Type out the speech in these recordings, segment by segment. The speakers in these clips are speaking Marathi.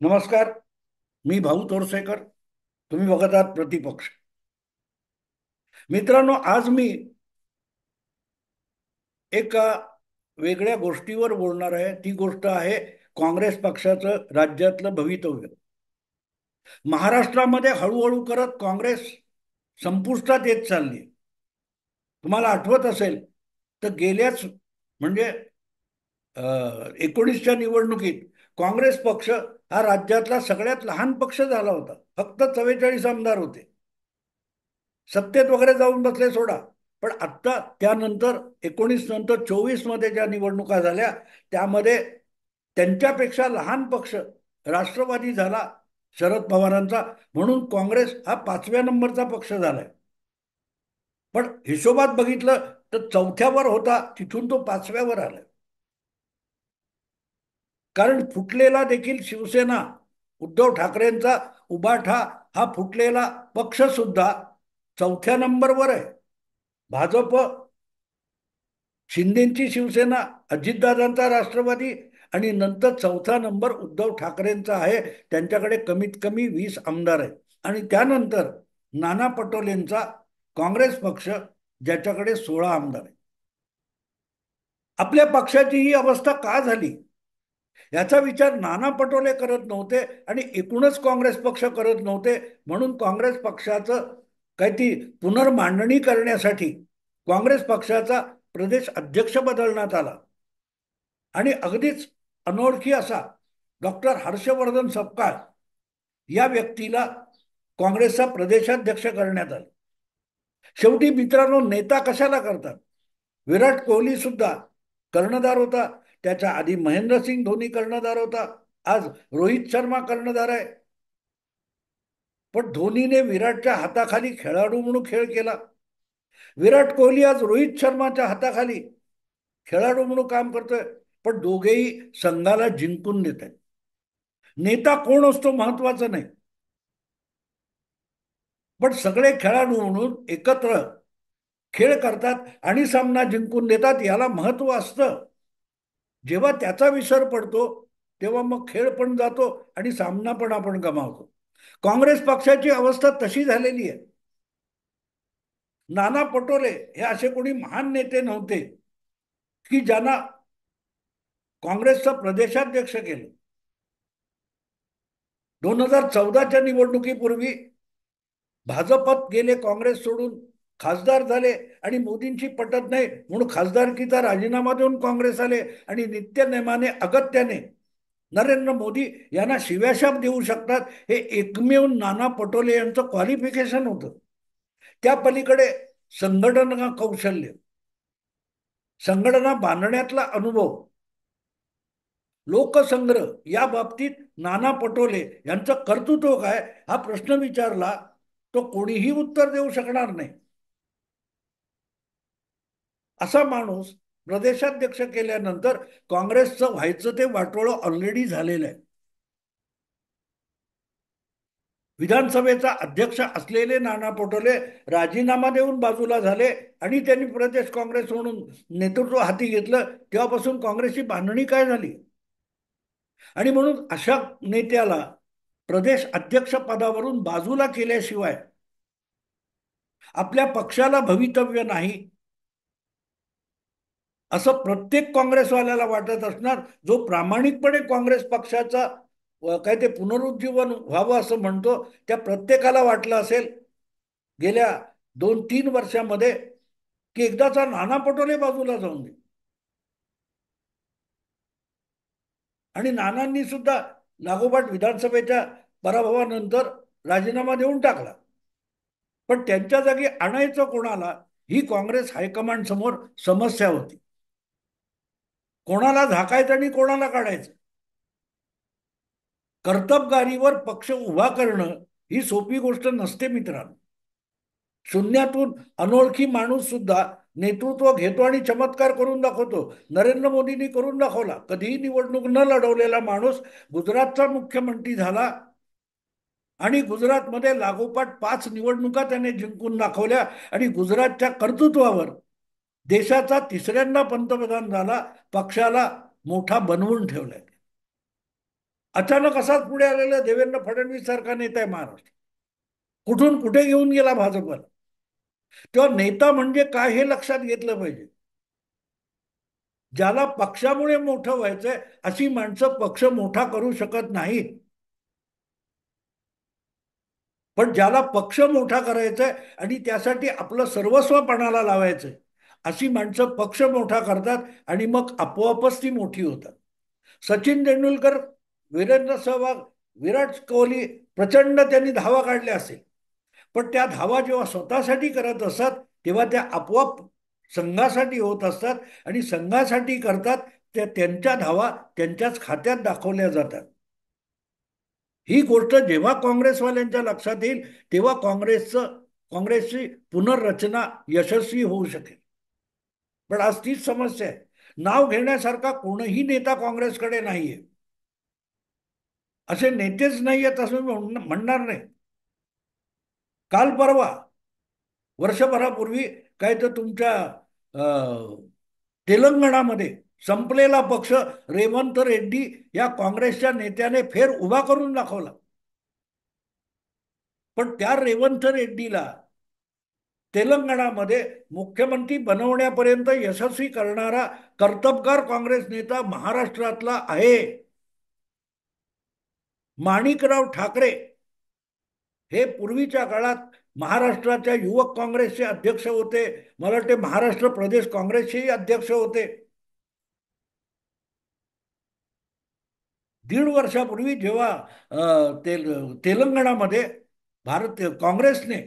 नमस्कार. मी भाऊ तोरसेकर. तुम्ही बघत आहात प्रतिपक्ष. मित्रांनो, आज मी एका वेगळ्या गोष्टीवर बोलणार आहे. ती गोष्ट आहे काँग्रेस पक्षाचं राज्यातलं भवितव्य. महाराष्ट्रामध्ये हळूहळू करत काँग्रेस संपुष्टात येत चालली. तुम्हाला आठवत असेल तर गेल्याच म्हणजे 19च्या निवडणुकीत काँग्रेस पक्ष हा राज्यातला सगळ्यात लहान पक्ष झाला होता. फक्त 44 आमदार होते. सत्तेत वगैरे जाऊन बसले सोडा. पण आत्ता त्यानंतर 19 नंतर 24 मध्ये ज्या निवडणुका झाल्या त्यामध्ये त्यांच्यापेक्षा लहान पक्ष राष्ट्रवादी झाला शरद पवारांचा. म्हणून काँग्रेस हा 5व्या नंबरचा पक्ष झालाय. पण हिशोबात बघितलं तर 4थ्यावर होता, तिथून तो 5व्यावर आलाय. कारण फुटलेला देखील शिवसेना उद्धव ठाकरेंचा उभाठा हा फुटलेला पक्ष सुद्धा 4थ्या नंबरवर आहे. भाजप, शिंदेची शिवसेना, अजितदादांचा राष्ट्रवादी आणि नंतर 4था नंबर उद्धव ठाकरेंचा आहे. त्यांच्याकडे कमीत कमी 20 आमदार आहेत. आणि त्यानंतर नाना पटोलेंचा काँग्रेस पक्ष, ज्याच्याकडे 16 आमदार आहेत. आपल्या पक्षाची ही अवस्था का झाली याचा विचार नाना पटोले करत नव्हते आणि एकूणच काँग्रेस पक्ष करत नव्हते. म्हणून काँग्रेस पक्षाचं काही ती पुनर्मांडणी करण्यासाठी काँग्रेस पक्षाचा प्रदेश अध्यक्ष बदलण्यात आला. आणि अगदीच अनोळखी असा डॉक्टर हर्षवर्धन सपकाळ या व्यक्तीला काँग्रेसचा प्रदेशाध्यक्ष करण्यात आला. शेवटी मित्रांनो, नेता कशाला करतात? विराट कोहली सुद्धा कर्णधार होता. त्याच्या आधी महेंद्रसिंग धोनी कर्णधार होता. आज रोहित शर्मा कर्णधार आहे. पण धोनीने विराटच्या हाताखाली खेळाडू म्हणून खेळ केला. विराट कोहली आज रोहित शर्माच्या हाताखाली खेळाडू म्हणून काम करतोय. पण दोघेही संघाला जिंकून देत आहेत. नेता कोण असतो महत्वाचं नाही, पण सगळे खेळाडू म्हणून एकत्र खेळ करतात आणि सामना जिंकून देतात, याला महत्व असतं. जेव्हा त्याचा विसर पडतो तेव्हा मग खेळ पण जातो आणि सामना पण आपण गमावतो. काँग्रेस पक्षाची अवस्था तशी झालेली आहे. नाना पटोले हे असे कोणी महान नेते नव्हते की ज्यांना काँग्रेसचं प्रदेशाध्यक्ष केलं. 2014च्या निवडणुकीपूर्वी भाजपात गेले, काँग्रेस सोडून खासदार झाले आणि मोदींची पटत नाही म्हणून खासदारकीचा राजीनामा देऊन काँग्रेस आले. आणि नित्यनेमाने अगत्याने नरेंद्र मोदी यांना शिव्याशाप देऊ शकतात, हे एकमेव नाना पटोले यांचं क्वालिफिकेशन होतं. त्या पलीकडे संघटना कौशल्य, संघटना बांधण्यातला अनुभव, लोकसंग्रह, या बाबतीत नाना पटोले यांचं कर्तृत्व काय हा प्रश्न विचारला तो कोणीही उत्तर देऊ शकणार नाही. असा माणूस प्रदेशाध्यक्ष केल्यानंतर काँग्रेसचं व्हायचं ते वाटोळं ऑलरेडी झालेलं आहे. विधानसभेचा अध्यक्ष असलेले नाना पटोले राजीनामा देऊन बाजूला झाले आणि त्यांनी प्रदेश काँग्रेस म्हणून नेतृत्व हाती घेतलं. तेव्हापासून काँग्रेसची बांधणी काय झाली? आणि म्हणून अशा नेत्याला प्रदेश अध्यक्ष पदावरून बाजूला केल्याशिवाय आपल्या पक्षाला भवितव्य नाही, असं प्रत्येक काँग्रेसवाल्याला वाटत असणार. जो प्रामाणिकपणे काँग्रेस पक्षाचा काय ते पुनरुज्जीवन व्हावं असं म्हणतो, त्या प्रत्येकाला वाटलं असेल गेल्या 2-3 वर्षामध्ये की एकदाचा नाना पटोले बाजूला जाऊन दे. आणि नानांनी सुद्धा लागोपाठ विधानसभेच्या पराभवानंतर राजीनामा देऊन टाकला. पण त्यांच्या जागी आणायचं कोणाला, ही काँग्रेस हायकमांड समोर समस्या होती. कोणाला झाकायचं आणि कोणाला काढायचं? कर्तबगारीवर पक्ष उभा करणं ही सोपी गोष्ट नसते मित्रांनो. शून्यातून अनोळखी माणूस सुद्धा नेतृत्व घेतो आणि चमत्कार करून दाखवतो. नरेंद्र मोदींनी करून दाखवला. कधीही निवडणूक न लढवलेला माणूस गुजरातचा मुख्यमंत्री झाला आणि गुजरातमध्ये लागोपाठ 5 निवडणुका त्याने जिंकून दाखवल्या आणि गुजरातच्या कर्तृत्वावर देशाचा 3ऱ्यांदा पंतप्रधान झाला. पक्षाला मोठा बनवून ठेवलाय. अचानक असाच पुढे आलेला देवेंद्र फडणवीस सारखा नेता आहे महाराष्ट्र. कुठून कुठे घेऊन गेला भाजपला. तेव्हा नेता म्हणजे काय हे लक्षात घेतलं पाहिजे. ज्याला पक्षामुळे मोठं व्हायचंय अशी माणसं पक्ष मोठा करू शकत नाहीत. पण ज्याला पक्ष मोठा करायचाय आणि त्यासाठी आपलं सर्वस्व पणाला लावायचंय अशी माणसं पक्ष मोठा करतात आणि मग आपोआपच ती मोठी होतात. सचिन तेंडुलकर, वीरेंद्र सहवाग, विराट कोहली प्रचंड त्यांनी धावा काढल्या असेल, पण त्या धावा जेव्हा स्वतःसाठी करत असतात तेव्हा त्या आपोआप संघासाठी होत असतात आणि संघासाठी करतात त्या त्यांच्या धावा त्यांच्याच खात्यात दाखवल्या जातात. ही गोष्ट जेव्हा काँग्रेसवाल्यांच्या लक्षात येईल तेव्हा काँग्रेसची पुनर्रचना यशस्वी होऊ शकेल. पण आज तीच समस्या आहे. नाव घेण्यासारखा कोणीही नेता काँग्रेसकडे नाहीये. असे नेतेच नाहीयेत असं मी म्हणणार नाही. काल परवा वर्षभरापूर्वी काय तर तुमच्या तेलंगणामध्ये संपलेला पक्ष रेवंत रेड्डी या काँग्रेसच्या नेत्याने फेर उभा करून दाखवला. पण त्या रेवंत रेड्डीला तेलंगणामध्ये मुख्यमंत्री बनवण्यापर्यंत यशस्वी करणारा कर्तबगार काँग्रेस नेता महाराष्ट्रातला आहे. माणिकराव ठाकरे हे पूर्वीच्या काळात महाराष्ट्राच्या युवक काँग्रेसचे अध्यक्ष होते. मला वाटते महाराष्ट्र प्रदेश काँग्रेसचेही अध्यक्ष होते. 1.5 वर्षापूर्वी जेव्हा तेलंगणामध्ये भारत काँग्रेसने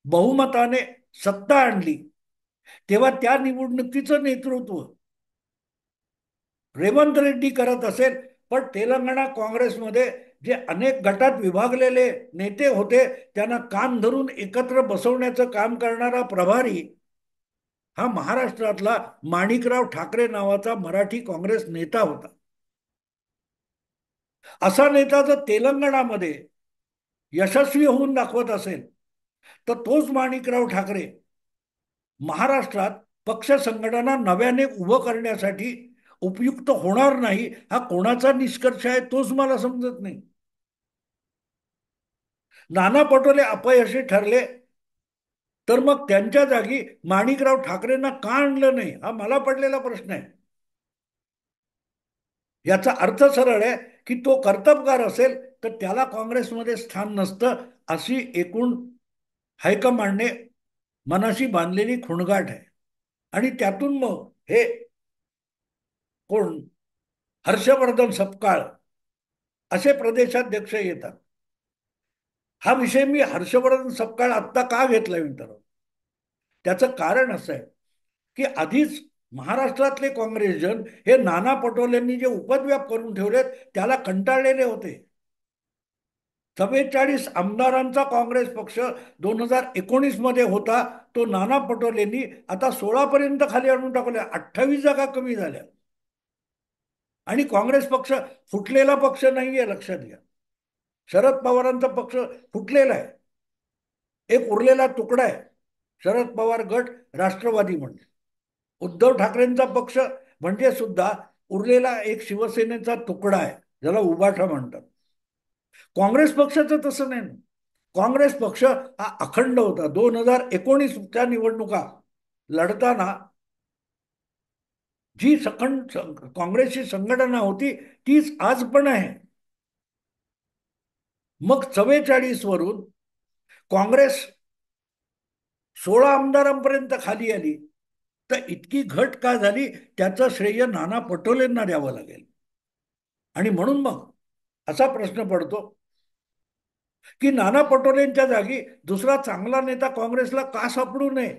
बहुमताने सत्ता आणली तेव्हा त्या निवडणुकीचं नेतृत्व रेवंत रेड्डी करत असेल. पण तेलंगणा काँग्रेसमध्ये जे अनेक गटात विभागलेले नेते होते त्यांना कान धरून एकत्र बसवण्याचं काम करणारा प्रभारी हा महाराष्ट्रातला माणिकराव ठाकरे नावाचा मराठी काँग्रेस नेता होता. असा नेता जर तेलंगणामध्ये यशस्वी होऊन दाखवत असेल तर तोच माणिकराव ठाकरे महाराष्ट्रात पक्ष संघटना नव्याने उभं करण्यासाठी उपयुक्त होणार नाही हा कोणाचा निष्कर्ष आहे तोच मला समजत नाही. नाना पटोले अपयशी ठरले तर मग त्यांच्या जागी माणिकराव ठाकरेंना का आणलं नाही हा मला पडलेला प्रश्न आहे. याचा अर्थ सरळ आहे की तो कर्तबगार असेल तर त्याला काँग्रेसमध्ये स्थान नसतं अशी एकूण हायकमांडने मनाशी बांधलेली खुणगाठ आहे. आणि त्यातून मग हे कोण हर्षवर्धन सपकाळ असे प्रदेशाध्यक्ष येतात. हा विषय मी हर्षवर्धन सपकाळ आत्ता का घेतला मित्र, त्याचं कारण असं आहे की आधीच महाराष्ट्रातले काँग्रेसजन हे नाना पटोलेंनी जे उपद्व्याप करून ठेवलेत त्याला कंटाळलेले होते. 44 आमदारांचा काँग्रेस पक्ष 2019 मध्ये होता तो नाना पटोलेंनी आता 16 पर्यंत खाली आणून टाकल्या. 28 जागा कमी झाल्या. आणि काँग्रेस पक्ष फुटलेला पक्ष नाहीये लक्षात घ्या. शरद पवारांचा पक्ष फुटलेला आहे. एक उरलेला तुकडा आहे शरद पवार गट राष्ट्रवादी म्हणजे. उद्धव ठाकरेंचा पक्ष म्हणजे सुद्धा उरलेला एक शिवसेनेचा तुकडा आहे ज्याला उबाठा म्हणतात. काँग्रेस पक्षाचं तसं नाही. काँग्रेस पक्ष हा अखंड होता. 2019च्या निवडणुका लढताना जी सखंड काँग्रेसची संघटना होती तीच आज पण आहे. मग 44 वरून काँग्रेस 16 आमदारांपर्यंत खाली आली तर इतकी घट का झाली त्याचं श्रेय नाना पटोलेंना द्यावं लागेल. आणि म्हणून मग असा प्रश्न पडतो की नाना पटोलेंच्या जागी दुसरा चांगला नेता काँग्रेसला का सापडू नये.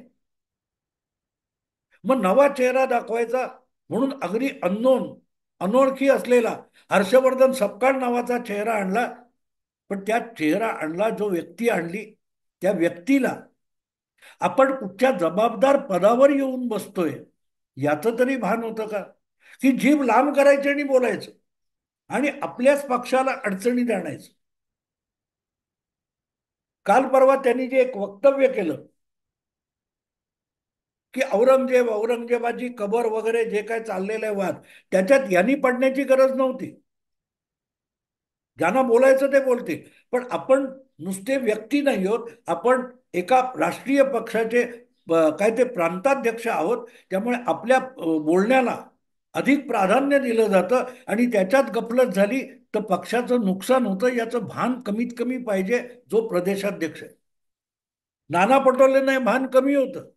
मग नवा चेहरा दाखवायचा म्हणून अगदी अनोळखी असलेला हर्षवर्धन सपकाळ नावाचा चेहरा आणला. पण त्या चेहरा आणला जो व्यक्ती आणली त्या व्यक्तीला आपण कुठच्या जबाबदार पदावर येऊन बसतोय याचं तरी भान होतं का. की जीभ लांब करायची आणि बोलायचं आणि आपल्याच पक्षाला अडचणीत आणायचं. काल परवा त्यांनी जे एक वक्तव्य केलं की औरंगजेबाची कबर वगैरे जे काय चाललेलं आहे वाद त्याच्यात यांनी पडण्याची गरज नव्हती. ज्यांना बोलायचं ते बोलतील. पण आपण नुसते व्यक्ती नाही आहोत, आपण एका राष्ट्रीय पक्षाचे काय ते प्रांताध्यक्ष आहोत. त्यामुळे आपल्या बोलण्याला अधिक प्राधान्य दिलं जातं आणि त्याच्यात गफलत झाली तर पक्षाचं नुकसान होतं, याचं भान कमीत कमी पाहिजे जो प्रदेशाध्यक्ष आहे. नाना पटोलेंना हे भान कमी होतं,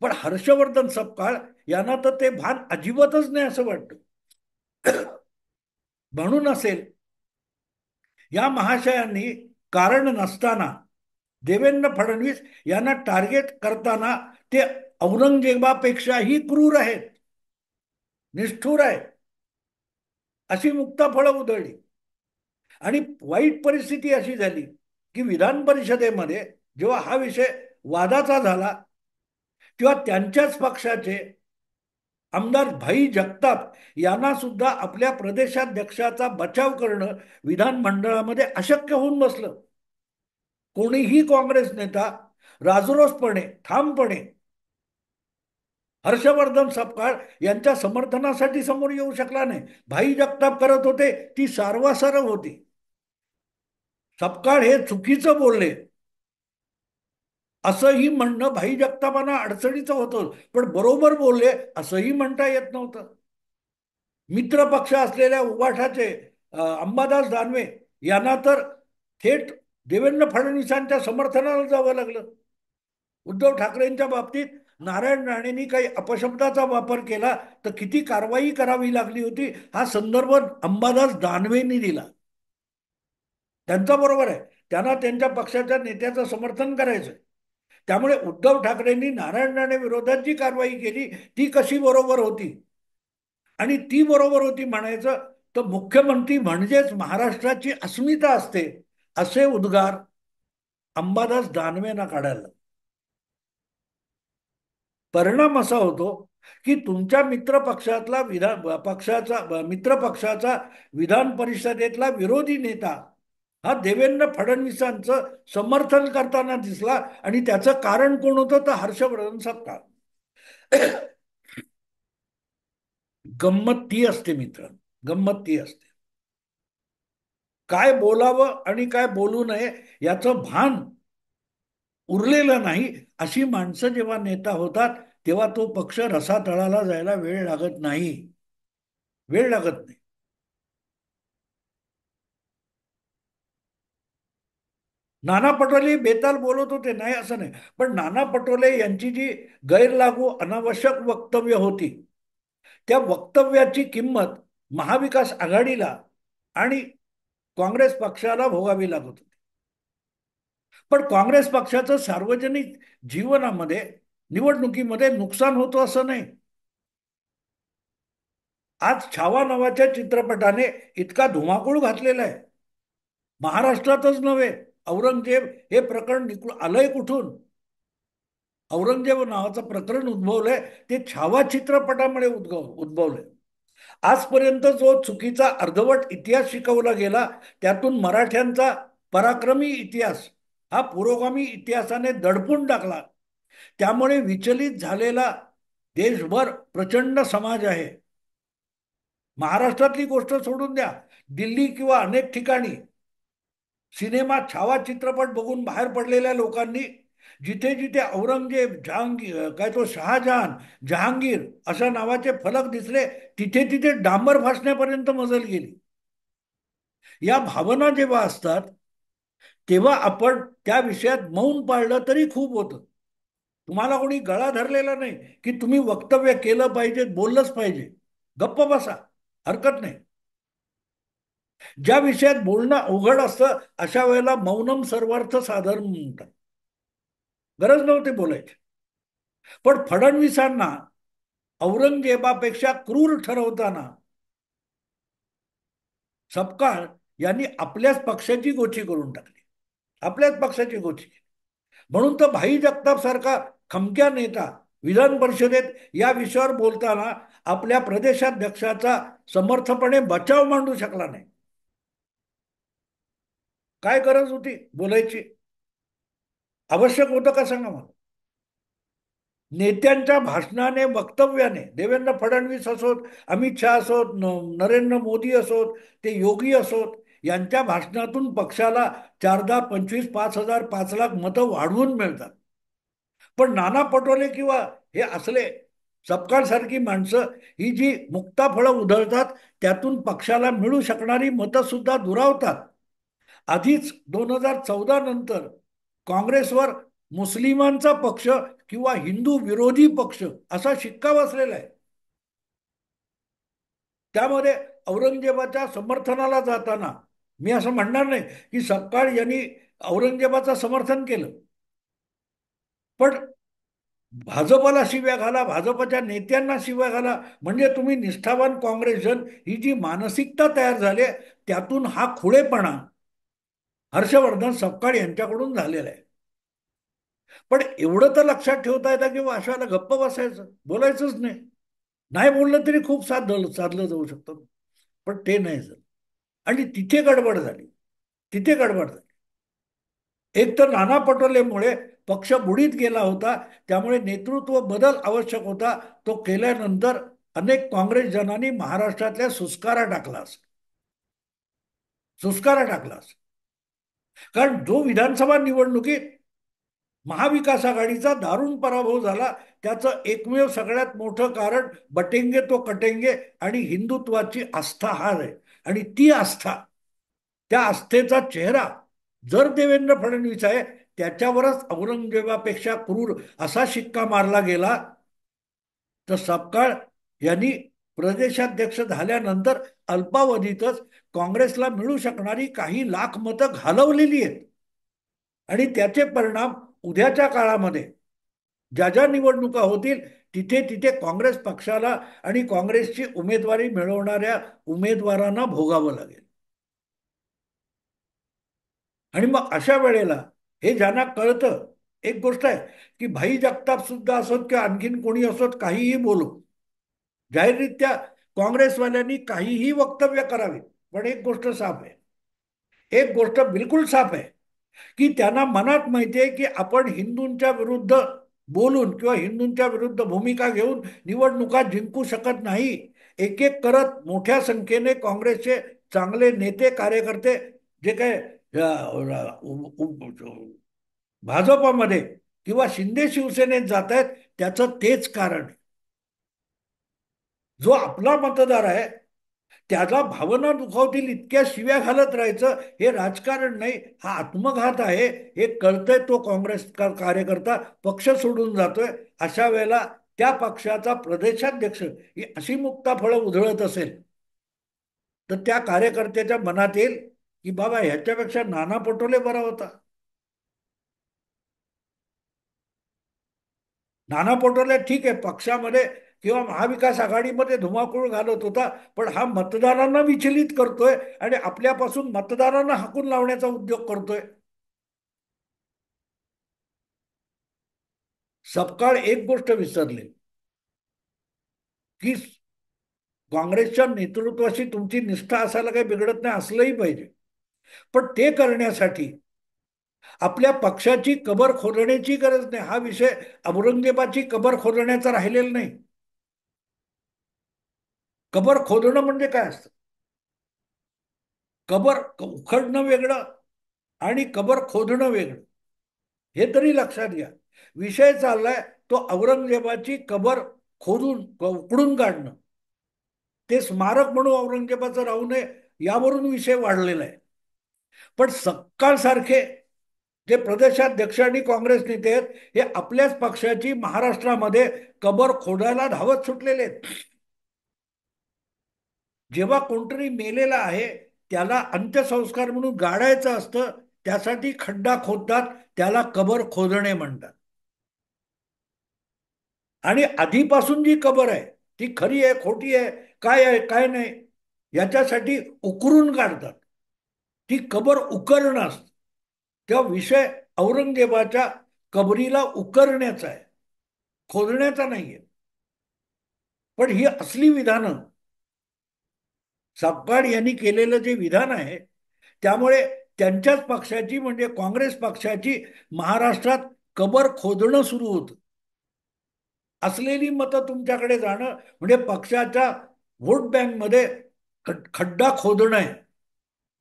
पण हर्षवर्धन सपकाळ यांना तर ते भान अजिबातच नाही असं वाटतं. म्हणून असेल या महाशयांनी कारण नसताना देवेंद्र फडणवीस यांना टार्गेट करताना ते औरंगजेबापेक्षाही क्रूर आहेत, निष्ठुर आहेत, अशी मुक्ताफळं उधळली. आणि वाईट परिस्थिती अशी झाली की विधान परिषदेमध्ये जेव्हा हा विषय वादाचा झाला तेव्हा त्यांच्याच पक्षाचे आमदार भाई जगताप यांना सुद्धा आपल्या प्रदेशाध्यक्षाचा बचाव करणं विधानमंडळामध्ये अशक्य होऊन बसलं. कोणीही काँग्रेस नेता राजरोसपणे ठामपणे हर्षवर्धन सपकाळ यांच्या समर्थनासाठी समोर येऊ शकला नाही. भाई जगताप करत होते ती सारवासारव होती. सपकाळ हे चुकीचं बोलले असंही म्हणणं भाई जगतापांना अडचणीचं होतं, पण बरोबर बोलले असंही म्हणता येत नव्हतं. मित्र पक्ष असलेल्या उबाठाचे अंबादास दानवे यांना तर थेट देवेंद्र फडणवीसांच्या समर्थनाला जावं लागलं. उद्धव ठाकरेंच्या बाबतीत नारायण राणेंनी काही अपशब्दाचा वापर केला तर किती कारवाई करावी लागली होती हा संदर्भ अंबादास दानवेंनी दिला. त्यांचा बरोबर आहे, त्यांना त्यांच्या पक्षाच्या नेत्याचं समर्थन करायचं. त्यामुळे उद्धव ठाकरेंनी नारायण राणे विरोधात जी कारवाई केली ती कशी बरोबर होती, आणि ती बरोबर होती म्हणायचं तर मुख्यमंत्री म्हणजेच महाराष्ट्राची अस्मिता असते असे उद्गार अंबादास दानवेंना काढायला. परिणाम असा होतो की तुमच्या मित्र पक्षातला मित्र पक्षाचा विधान परिषदेतला विरोधी नेता हा देवेंद्र फडणवीसांचं समर्थन करताना दिसला आणि त्याचं कारण कोण होतं तर हर्षवर्धन सपकाळ. गंमत ती असते मित्र, गंमत ती असते. काय बोलावं आणि काय बोलू नये याचं भान उरलेलं नाही. अशी माणसं जेव्हा नेता होतात तेव्हा तो पक्ष रसातळाला जायला वेळ लागत नाही, वेळ लागत नाही. नाना पटोले बेताल बोलत होते नाही असं नाही, पण नाना पटोले यांची जी गैरलागू अनावश्यक वक्तव्य होती त्या वक्तव्याची किंमत महाविकास आघाडीला आणि काँग्रेस पक्षाला भोगावी लागत होती. पण काँग्रेस पक्षाचं सार्वजनिक जीवनामध्ये निवडणुकीमध्ये नुकसान होतं असं नाही. आज छावा नावाच्या चित्रपटाने इतका धुमाकूळ घातलेला आहे. महाराष्ट्रातच नव्हे, औरंगजेब हे प्रकरण आलंय कुठून? औरंगजेब नावाचं प्रकरण उद्भवलंय ते छावा चित्रपटामुळे उद्भवलंय. आजपर्यंत जो चुकीचा अर्धवट इतिहास शिकवला गेला त्यातून मराठ्यांचा पराक्रमी इतिहास हा पुरोगामी इतिहासाने दडपून टाकला. त्यामुळे विचलित झालेला देशभर प्रचंड समाज आहे. महाराष्ट्रातली गोष्ट सोडून द्या, दिल्ली किंवा अनेक ठिकाणी सिनेमा छावा चित्रपट बघून बाहेर पडलेल्या लोकांनी जिथे जिथे औरंगजेब जहांगीर काय तो शहाजहान जहांगीर अशा नावाचे फलक दिसले तिथे तिथे डांबर फासण्यापर्यंत मजल गेली. या भावना जेव्हा असतात तेव्हा आपण त्या विषयात मौन पाळलं तरी खूप होतं. तुम्हाला कोणी गळा धरलेला नाही की तुम्ही वक्तव्य केलं पाहिजे, बोललंच पाहिजे. गप्प बसा, हरकत नाही. ज्या विषयात बोलणं अवघड असतं अशा वेळेला मौनम सर्वार्थ साधन म्हणतात. गरज नव्हती बोलायची. पण फडणवीसांना औरंगजेबापेक्षा क्रूर ठरवताना सपकाळ यांनी आपल्याच पक्षाची गोची करून टाकली, आपल्याच पक्षाची गोची. म्हणून तर भाई जगताप सारखा खमक्या नेता विधान परिषदेत या विषयावर बोलताना आपल्या प्रदेशाध्यक्षाचा समर्थपणे बचाव मांडू शकला नाही. काय गरज होती बोलायची? आवश्यक होतं का सांगा मला? नेत्यांच्या भाषणाने वक्तव्याने देवेंद्र फडणवीस असोत, अमित शहा असोत, नरेंद्र मोदी असोत, ते योगी असोत, यांच्या भाषणातून पक्षाला 4, 10, 25, 5,000, 5 लाख मतं वाढवून मिळतात. पण नाना पटोले किंवा हे असले सपकाळ सारखी माणसं ही जी मुक्ताफळं उधळतात, त्यातून पक्षाला मिळू शकणारी मतं सुद्धा दुरावतात. आधीच 2014 नंतर काँग्रेसवर मुस्लिमांचा पक्ष किंवा हिंदू विरोधी पक्ष असा शिक्का बसलेला आहे. त्यामध्ये औरंगजेबाच्या समर्थनाला जाताना मी असं म्हणणार नाही की सपकाळ यांनी औरंगजेबाचं समर्थन केलं, पण भाजपला शिव्या घाला, भाजपच्या नेत्यांना शिव्या घाला, म्हणजे तुम्ही निष्ठावान काँग्रेसजन ही जी मानसिकता तयार झाली त्यातून हा खुळेपणा हर्षवर्धन सपकाळ यांच्याकडून झालेला आहे. पण एवढं तर लक्षात ठेवता येतं की अशाला गप्प बसायचं, बोलायचंच नाही. नाही बोललं तरी खूप साधलं जाऊ शकतं, पण ते नाही झालं. आणि तिथे गडबड झाली, तिथे गडबड झाली. एक तर नाना पटोलेमुळे पक्ष बुडीत गेला होता, त्यामुळे नेतृत्व बदल आवश्यक होता. तो केल्यानंतर अनेक काँग्रेसजनांनी महाराष्ट्रातल्या सुस्कारा टाकलास. कारण जो विधानसभा निवडणुकीत महाविकास आघाडीचा दारुण पराभव झाला, त्याचं एकमेव सगळ्यात मोठं कारण बटेंगे तो कटेंगे आणि हिंदुत्वाची आस्था हा आहे. आणि ती आस्था, त्या आस्थेचा चेहरा जर देवेंद्र फडणवीस आहे, त्याच्यावरच औरंगजेबापेक्षा क्रूर असा शिक्का मारला गेला. तर सपकाळ यांनी प्रदेशाध्यक्ष झाल्यानंतर अल्पावधीतच काँग्रेसला मिळू शकणारी काही लाख मतं घालवलेली आहेत. आणि त्याचे परिणाम उद्याच्या काळामध्ये ज्या ज्या निवडणुका होतील तिथे तिथे काँग्रेस पक्षाला आणि काँग्रेसची उमेदवारी मिळवणाऱ्या उमेदवारांना भोगावं लागेल. आणि मग अशा वेळेला हे ज्यांना कळतं, एक गोष्ट आहे की भाई जगताप सुद्धा असोत किंवा आणखीन कोणी असोत, काहीही बोलू, जाहीररित्या काँग्रेसवाल्यांनी काहीही वक्तव्य करावे, पण एक गोष्ट साफ आहे, एक गोष्ट बिलकुल साफ आहे की त्यांना मनात माहिती आहे की आपण हिंदूंच्या विरुद्ध बोलून किंवा हिंदूंच्या विरुद्ध भूमिका घेऊन निवडणुका जिंकू शकत नाही. एक एक करत मोठ्या संख्येने काँग्रेसचे चांगले नेते कार्यकर्ते जे काय भाजपमध्ये किंवा शिंदे शिवसेनेत जात आहेत, त्याचं तेच कारण. जो आपला मतदार आहे त्याला भावना दुखावतील इतक्या शिव्या घालत राहायचं हे राजकारण नाही, हा आत्मघात आहे. हे कळतंय तो काँग्रेस कार्यकर्ता पक्ष सोडून जातोय. अशा वेळेला त्या पक्षाचा प्रदेशाध्यक्ष ही अशी मुक्ताफळं उधळत असेल, तर त्या कार्यकर्त्याच्या मनात येईल की बाबा ह्याच्यापेक्षा नाना पटोले बरा होता. नाना पटोले ठीक आहे, पक्षामध्ये किंवा महाविकास आघाडीमध्ये धुमाकूळ घालत होता, पण हा मतदारांना विचलित करतोय आणि आपल्यापासून मतदारांना हाकून लावण्याचा उद्योग करतोय. सपकाळ एक गोष्ट विसरले की काँग्रेसच्या नेतृत्वाशी तुमची निष्ठा असायला काही बिघडत नाही, असलंही पाहिजे. पण ते करण्यासाठी आपल्या पक्षाची कबर खोदण्याची गरज नाही. हा विषय औरंगजेबाची कबर खोदण्याचा राहिलेला नाही. कबर खोदणं म्हणजे काय असतं? कबर उखडणं वेगळं आणि कबर खोदणं वेगळं, हे तरी लक्षात घ्या. विषय चाललाय तो औरंगजेबाची कबर खोदून उकडून काढणं, ते स्मारक म्हणून औरंगजेबाचं राहू नये यावरून विषय वाढलेला आहे. पण सपकाळ सारखे जे प्रदेशाध्यक्ष आणि काँग्रेस नेते आहेत, हे आपल्याच पक्षाची महाराष्ट्रामध्ये कबर खोदायला धावत सुटलेले आहेत. जेव्हा कोणतरी मेलेला आहे त्याला अंत्यसंस्कार म्हणून गाडायचं असतं, त्यासाठी खड्डा खोदतात, त्याला कबर खोदणे म्हणतात. आणि आधीपासून जी कबर आहे ती खरी आहे खोटी आहे काय नाही याच्यासाठी उकरून काढतात. ती कबर उकरणं असतं. तेव्हा विषय औरंगजेबाच्या कबरीला उकरण्याचा आहे, खोदण्याचा नाहीये. पण ही असली विधानं सपकाळ यांनी केलेलं जे विधान आहे, त्यामुळे त्यांच्याच पक्षाची म्हणजे काँग्रेस पक्षाची महाराष्ट्रात कबर खोदणं सुरू होतं. असलेली मतं तुमच्याकडे जाणं म्हणजे पक्षाच्या व्होट बँकमध्ये खड्डा खोदणं आहे.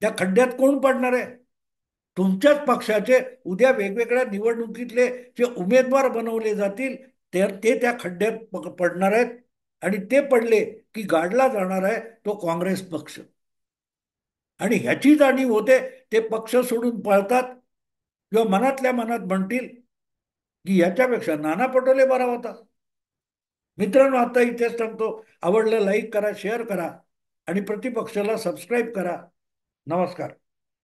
त्या खड्ड्यात कोण पडणार आहे? तुमच्याच पक्षाचे उद्या वेगवेगळ्या निवडणुकीतले जे उमेदवार बनवले जातील, तर ते त्या खड्ड्यात पडणार आहेत. आणि ते पडले की गाडला जाणार आहे तो काँग्रेस पक्ष. आणि ह्याची जाणीव होते. ते पक्ष सोडून पळतात किंवा मनातल्या मनात म्हणतील की ह्याच्यापेक्षा नाना पटोले बरा होता. मित्रांनो, आता इथेच सांगतो. आवडलं लाईक करा, शेअर करा आणि प्रतिपक्षाला सबस्क्राईब करा. नमस्कार.